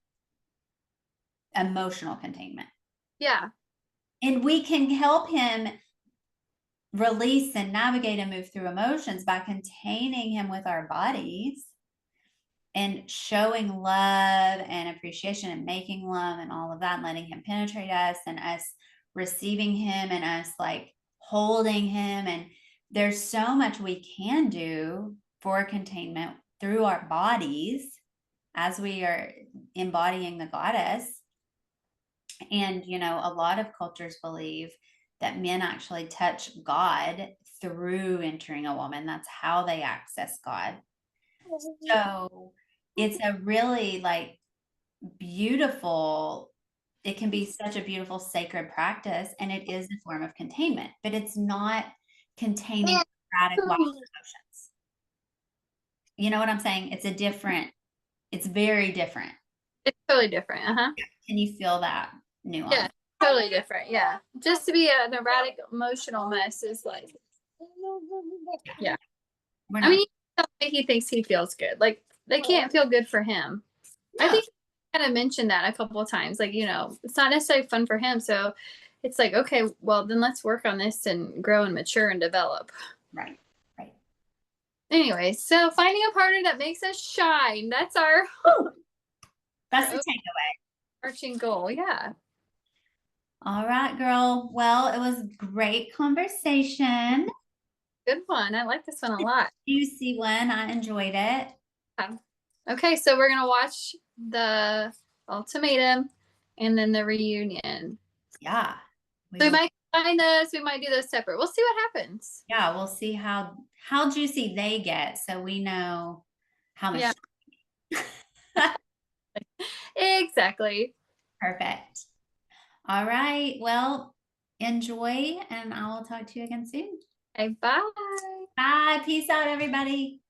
emotional containment. Yeah. And we can help him release and navigate and move through emotions by containing him with our bodies and showing love and appreciation and making love and all of that, and letting him penetrate us and us receiving him and us like holding him. And there's so much we can do for containment through our bodies as we are embodying the goddess. And, you know, a lot of cultures believe that men actually touch God through entering a woman. That's how they access God. So it's a really like beautiful, it can be such a beautiful sacred practice, and it is a form of containment, but it's not containing erratic wild emotions. You know what I'm saying? It's very different. It's totally different. Uh-huh. Can you feel that Yeah, nuance? totally different. Yeah. Just to be an erratic emotional mess is like, yeah. We're I not. mean, he thinks he feels good. Like they can't feel good for him. I No. think he kind of mentioned that a couple of times. Like, you know, it's not necessarily fun for him. So it's like, okay, well, then let's work on this and grow and mature and develop. Right. Right. Anyway, so finding a partner that makes us shine. That's our, Woo! That's our the takeaway. overarching goal. Yeah. All right, girl. Well, it was great conversation. Good one. I like this one a lot. Juicy one. I enjoyed it. Yeah. Okay, so we're gonna watch the ultimatum and then the reunion. Yeah. So we Will. might combine those, we might do those separate. We'll see what happens. Yeah, we'll see how juicy they get so we know how Yeah, much. exactly. Perfect. All right. Well, enjoy, and I will talk to you again soon. Okay, bye. Bye. Peace out, everybody.